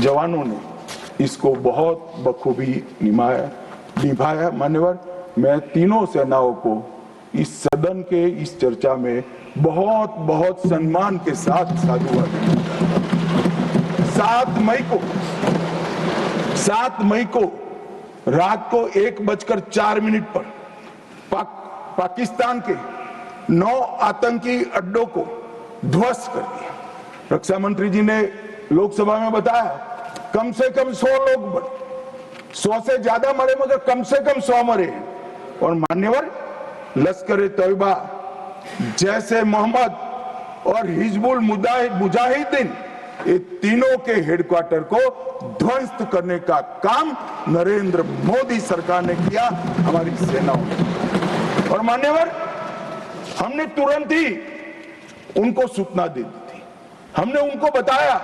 जवानों ने इसको बहुत बखूबी निभाया। मान्यवर, मैं तीनों सेनाओं को इस सदन के इस चर्चा में बहुत बहुत सम्मान के साथ साधुवाद देता हूं। 7 मई को रात को 1:04 पर पाकिस्तान के 9 आतंकी अड्डों को ध्वस्त कर दिया। रक्षा मंत्री जी ने लोकसभा में बताया कम से कम 100 लोग मरे, 100 से ज्यादा मरे मगर कम से कम 100 मरे। और मान्यवर, लश्कर तैयबा, जैसे मोहम्मद और हिजबुल मुजाहिदीन, ये तीनों के हेडक्वार्टर को ध्वस्त करने का काम नरेंद्र मोदी सरकार ने किया, हमारी सेनाओं ने। और मान्यवर, हमने तुरंत ही उनको सूचना दे दी थी। हमने उनको बताया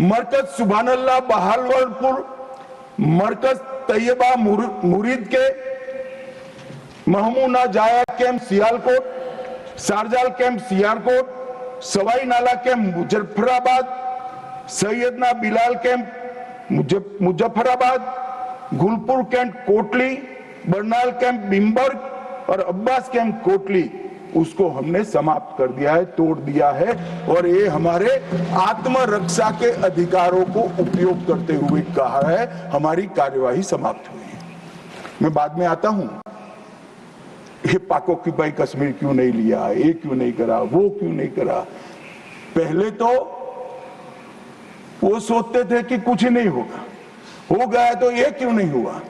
मरकज सुभानअल्लाह बहावलपुर, मरकज तैयबा मुरीद के Mehmoona Joya camp Sialkot, Sarjal camp Sialkot, Sawai Nala camp Muzaffarabad, Syedna Bilal camp Muzaffarabad, Gulpur camp Kotli, Barnala camp Bhimber और अब्बास कैंप कोटली, उसको हमने समाप्त कर दिया है, तोड़ दिया है। और ये हमारे आत्मरक्षा के अधिकारों को उपयोग करते हुए कहा है, हमारी कार्यवाही समाप्त हुई है। मैं बाद में आता हूं, ये पाक ऑक्यूपाई कश्मीर क्यों नहीं लिया, ये क्यों नहीं करा, वो क्यों नहीं करा। पहले तो वो सोचते थे कि कुछ ही नहीं होगा, हो गया तो ये क्यों नहीं हुआ।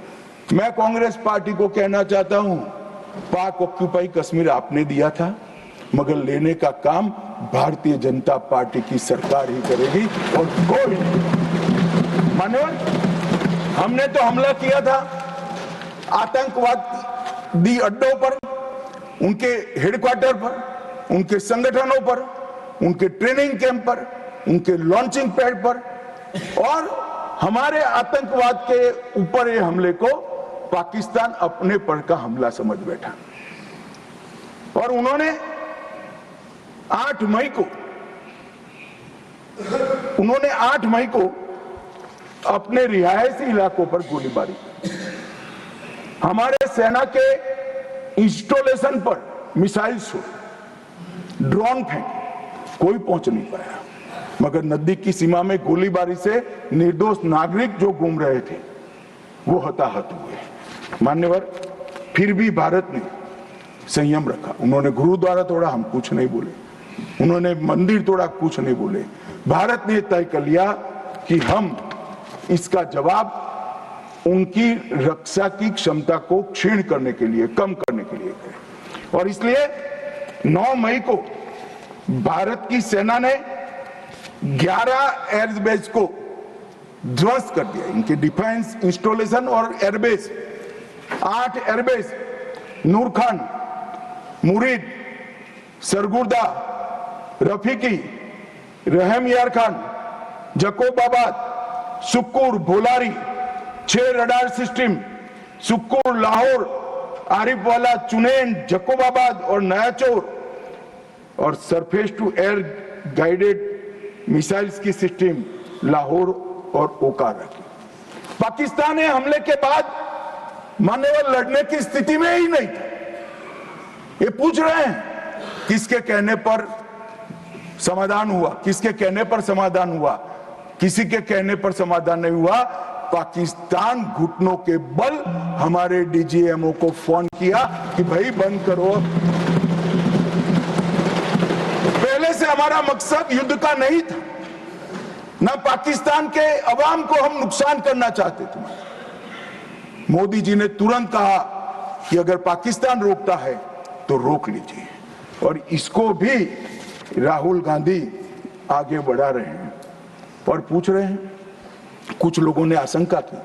मैं कांग्रेस पार्टी को कहना चाहता हूं, पाक ऑक्यूपाई कश्मीर आपने दिया था, मगर लेने का काम भारतीय जनता पार्टी की सरकार ही करेगी और कोई नहीं। मान्यवर, हमने तो हमला किया था आतंकवादी अड्डों पर, उनके हेडक्वार्टर पर, उनके संगठनों पर, उनके ट्रेनिंग कैंप पर, उनके लॉन्चिंग पैड पर, और हमारे आतंकवाद के ऊपर ये हमले को पाकिस्तान अपने पर का हमला समझ बैठा। और उन्होंने 8 मई को अपने रिहायशी इलाकों पर गोलीबारी, हमारे सेना के इंस्टॉलेशन पर मिसाइल शो, ड्रोन फेंके, कोई पहुंच नहीं पाया। मगर नजदीक की सीमा में गोलीबारी से निर्दोष नागरिक जो घूम रहे थे वो हताहत हुए। मान्यवर, फिर भी भारत ने संयम रखा। उन्होंने गुरुद्वारा तोड़ा, हम कुछ नहीं बोले। उन्होंने मंदिर तोड़ा, कुछ नहीं बोले। भारत ने तय कर लिया कि हम इसका जवाब उनकी रक्षा की क्षमता को क्षीण करने के लिए, कम करने के लिए करें। और इसलिए 9 मई को भारत की सेना ने 11 एयरबेस को ध्वस्त कर दिया, इनके डिफेंस इंस्टॉलेशन और airbase. 8 airbase Nur Khan, Murid, Sargodha, Rafiqui, Rahim Yar Khan, Jacobabad, Sukkur, Bholari, 6 radar system, Sukkur, Lahore, Arifwala, Chunian, Jacobabad और नयाचौर, और surface to air guided missiles की सिस्टम लाहौर और ओकारा की। पाकिस्तान ने हमले के बाद मान्यवर लड़ने की स्थिति में ही नहीं था। ये पूछ रहे हैं किसके कहने पर समाधान हुआ, किसके कहने पर समाधान हुआ। किसी के कहने पर समाधान नहीं हुआ। पाकिस्तान घुटनों के बल हमारे डीजीएमओ को फोन किया कि भाई बंद करो। पहले से हमारा मकसद युद्ध का नहीं था, ना पाकिस्तान के अवाम को हम नुकसान करना चाहते थे। मोदी जी ने तुरंत कहा कि अगर पाकिस्तान रोकता है तो रोक लीजिए, और इसको भी राहुल गांधी आगे बढ़ा रहे हैं और पूछ रहे हैं। कुछ लोगों ने आशंका की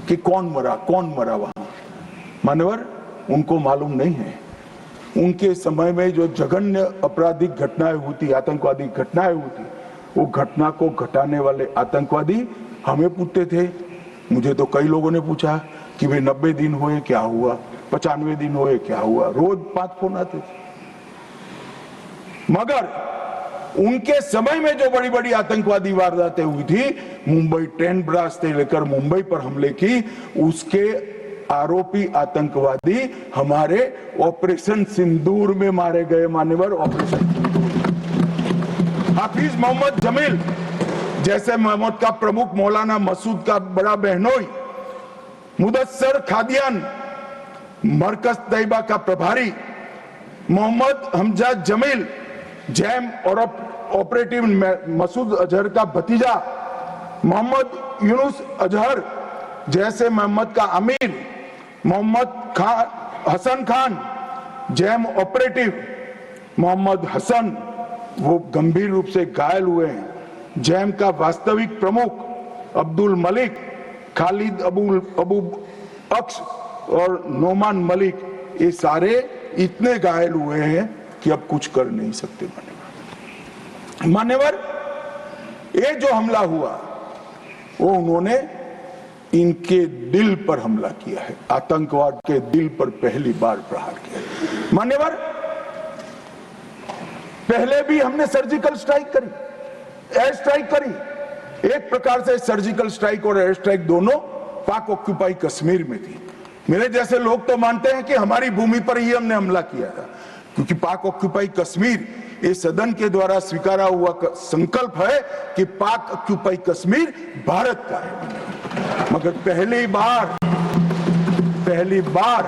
कि कौन मरा वहां। मान्यवर, उनको मालूम नहीं है। उनके समय में जो जघन्य आपराधिक घटनाएं हुई थी, आतंकवादी घटनाएं हुई थी, वो घटना को घटाने वाले आतंकवादी हमें पूछते थे। मुझे तो कई लोगों ने पूछा कि भाई 90 दिन हुए क्या हुआ, 95 दिन हुए क्या हुआ, रोज 5 फोन आते थे। मगर उनके समय में जो बड़ी बड़ी आतंकवादी वारदातें हुई थी, मुंबई टेंट ब्लास्ट से लेकर मुंबई पर हमले की, उसके आरोपी आतंकवादी हमारे ऑपरेशन सिंदूर में मारे गए। मान्यवर, ऑपरेशन हाफिज मोहम्मद जमील जैसे मोहम्मद का प्रमुख, मौलाना मसूद का बड़ा बहनोई, मुदस्सर खादियान मरकज तैयबा का प्रभारी, मोहम्मद हमजा जमील जैम और ऑपरेटिव मसूद अजहर का भतीजा, मोहम्मद यूनुस अजहर जैसे मोहम्मद का अमीर, मोहम्मद हसन खान जैम ऑपरेटिव, मोहम्मद हसन वो गंभीर रूप से घायल हुए हैं, जैम का वास्तविक प्रमुख अब्दुल मलिक, खालिद अबू अक्स और नोमान मलिक, ये सारे इतने घायल हुए हैं कि अब कुछ कर नहीं सकते। मान्यवर, ये जो हमला हुआ वो उन्होंने इनके दिल पर हमला किया है, आतंकवाद के दिल पर पहली बार प्रहार किया। मान्यवर, पहले भी हमने सर्जिकल स्ट्राइक करी, एयर स्ट्राइक करी। एक प्रकार से सर्जिकल स्ट्राइक और एयर स्ट्राइक दोनों पाक ऑक्यूपाई कश्मीर में थी। मेरे जैसे लोग तो मानते हैं कि हमारी भूमि पर ही हमने हमला किया था, क्योंकि पाक ऑक्यूपाई कश्मीर ये सदन के द्वारा स्वीकारा हुआ संकल्प है कि पाक ऑक्यूपाई कश्मीर भारत का है। मगर पहली बार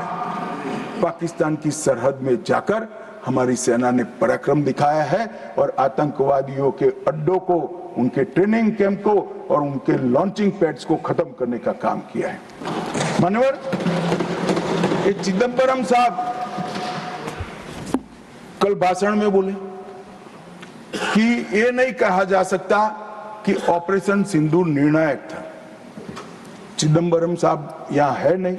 पाकिस्तान की सरहद में जाकर हमारी सेना ने पराक्रम दिखाया है और आतंकवादियों के अड्डों को, उनके ट्रेनिंग कैंप को और उनके लॉन्चिंग पैड्स को खत्म करने का काम किया है। मान्यवर, ये चिदंबरम साहब कल भाषण में बोले कि ये नहीं कहा जा सकता कि ऑपरेशन सिंदूर निर्णायक था। चिदंबरम साहब यहां है नहीं,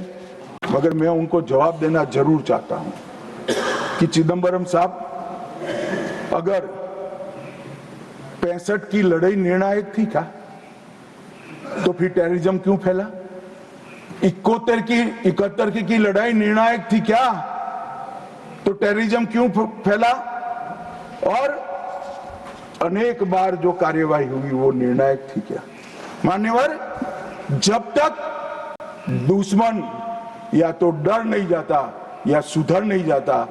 मगर मैं उनको जवाब देना जरूर चाहता हूं कि चिदंबरम साहब, अगर 65 की लड़ाई निर्णायक थी क्या, तो फिर टेररिज्म क्यों फैला? 71 की लड़ाई निर्णायक थी क्या, तो टेररिज्म क्यों फैला? और अनेक बार जो कार्यवाही हुई वो निर्णायक थी क्या? मान्यवर, जब तक दुश्मन या तो डर नहीं जाता या सुधर नहीं जाता,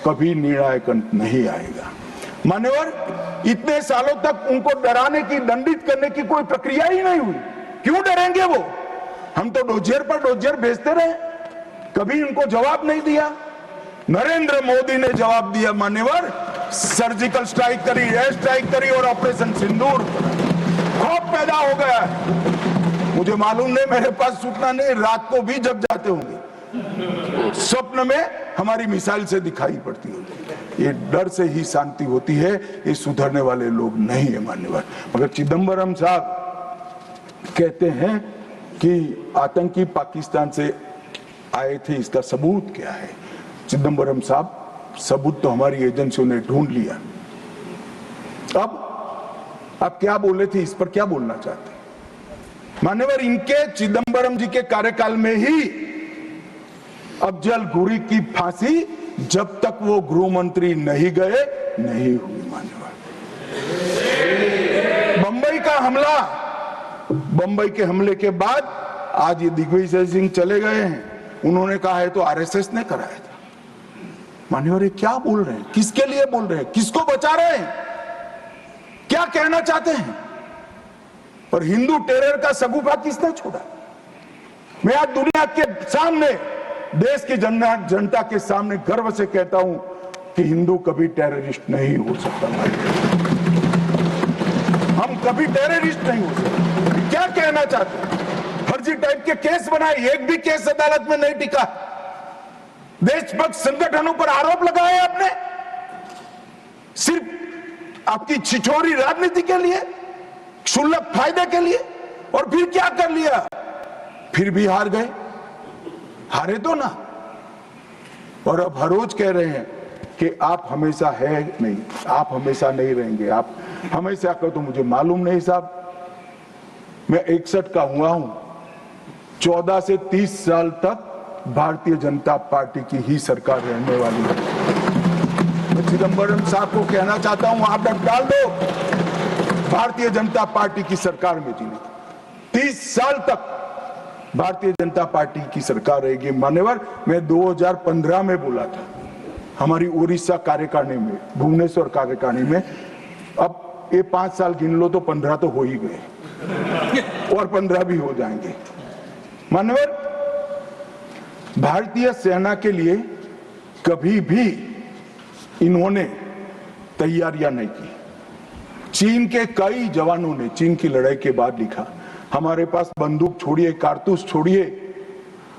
कभी निर्णायक अंत नहीं आएगा। मान्यवर, इतने सालों तक उनको डराने की, दंडित करने की कोई प्रक्रिया ही नहीं हुई। क्यों डरेंगे वो? हम तो डोजियर पर डोजियर भेजते रहे, कभी उनको जवाब नहीं दिया। नरेंद्र मोदी ने जवाब दिया। मान्यवर, सर्जिकल स्ट्राइक करी, एयर स्ट्राइक करी और ऑपरेशन सिंदूर, खौफ पैदा हो गया है। मुझे मालूम नहीं, मेरे पास सूचना नहीं, रात को भी जग जाते होंगे, स्वप्न में हमारी मिसाइल से दिखाई पड़ती होगी। ये डर से ही शांति होती है, ये सुधरने वाले लोग नहीं है। मान्यवर, मगर चिदंबरम साहब कहते हैं कि आतंकी पाकिस्तान से आए थे, इसका सबूत क्या है? चिदंबरम साहब, सबूत तो हमारी एजेंसियों ने ढूंढ लिया। अब आप क्या बोले थे, इस पर क्या बोलना चाहते हैं? मान्यवर, इनके चिदंबरम जी के कार्यकाल में ही अफजल गुरी की फांसी जब तक वो गृह मंत्री नहीं गए नहीं हुई। मान्यवर, बंबई का हमला, बंबई के हमले के बाद आज ये दिग्विजय सिंह चले गए हैं, उन्होंने कहा है तो आरएसएस ने कराया था। मान्यवर, ये क्या बोल रहे हैं? किसके लिए बोल रहे हैं? किसको बचा रहे हैं? क्या कहना चाहते हैं? और हिंदू टेरर का सगुफा किसने छोड़ा? मैं आज दुनिया के सामने, देश की जनता के सामने गर्व से कहता हूं कि हिंदू कभी टेररिस्ट नहीं हो सकता। हम कभी टेररिस्ट नहीं हो सकते। क्या कहना चाहते हैं? फर्जी टाइप के केस बनाए, एक भी केस अदालत में नहीं टिका। देशभक्त संगठनों पर आरोप लगाए आपने, सिर्फ आपकी छिछोरी राजनीति के लिए, क्षुल्लक फायदे के लिए। और फिर क्या कर लिया? फिर भी हार गए। हारे तो ना। और अब हर रोज कह रहे हैं कि आप हमेशा है नहीं, आप हमेशा नहीं रहेंगे, आप हमेशा का तो मुझे मालूम नहीं साहब। मैं 61 का हुआ हूं, 14 से 30 साल तक भारतीय जनता पार्टी की ही सरकार रहने वाली है। मैं चिदंबरम साहब को कहना चाहता हूं, आप डाल दो, भारतीय जनता पार्टी की सरकार में जीने 30 साल तक भारतीय जनता पार्टी की सरकार रहेगी। मान्यवर, मैं 2015 में बोला था हमारी उड़ीसा कार्यकारिणी में, भुवनेश्वर कार्यकारिणी में, अब ये 5 साल गिन लो तो 15 तो हो ही गए और 15 भी हो जाएंगे। मान्यवर, भारतीय सेना के लिए कभी भी इन्होंने तैयारियां नहीं की। चीन के कई जवानों ने चीन की लड़ाई के बाद लिखा, हमारे पास बंदूक छोड़िए, कारतूस छोड़िए,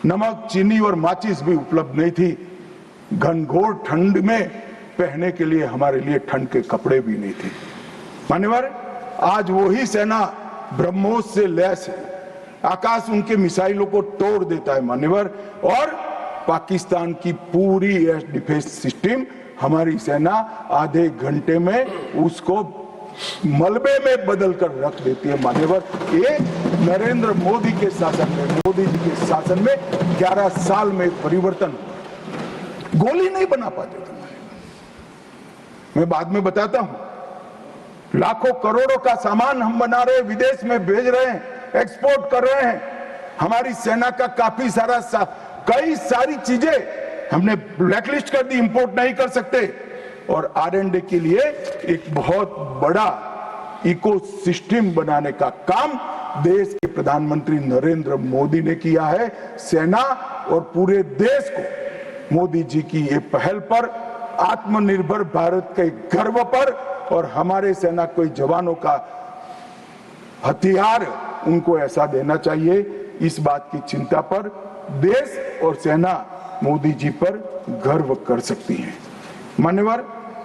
नमक, चीनी और माचिस भी उपलब्ध नहीं थी। घनघोर ठंड में पहनने के लिए हमारे लिए ठंड के कपड़े भी नहीं थे। मान्यवर, आज वही सेना ब्रह्मोस से लैस है, आकाश उनके मिसाइलों को तोड़ देता है मान्यवर, और पाकिस्तान की पूरी एयर डिफेंस सिस्टम हमारी सेना आधे घंटे में उसको मलबे में बदल कर रख देती है। मान्यवर, ये नरेंद्र मोदी के शासन में, मोदी जी के शासन में 11 साल में परिवर्तन, गोली नहीं बना पाते थे। मैं बाद में बताता हूं, लाखों करोड़ों का सामान हम बना रहे, विदेश में भेज रहे हैं, एक्सपोर्ट कर रहे हैं। हमारी सेना का काफी सारा कई सारी चीजें हमने ब्लैकलिस्ट कर दी, इंपोर्ट नहीं कर सकते। और R&D के लिए एक बहुत बड़ा इकोसिस्टम बनाने का काम देश के प्रधानमंत्री नरेंद्र मोदी ने किया है। सेना और पूरे देश को मोदी जी की ये पहल पर, आत्मनिर्भर भारत के गर्व पर, और हमारे सेना के जवानों का हथियार उनको ऐसा देना चाहिए, इस बात की चिंता पर देश और सेना मोदी जी पर गर्व कर सकती है। मान्यवर,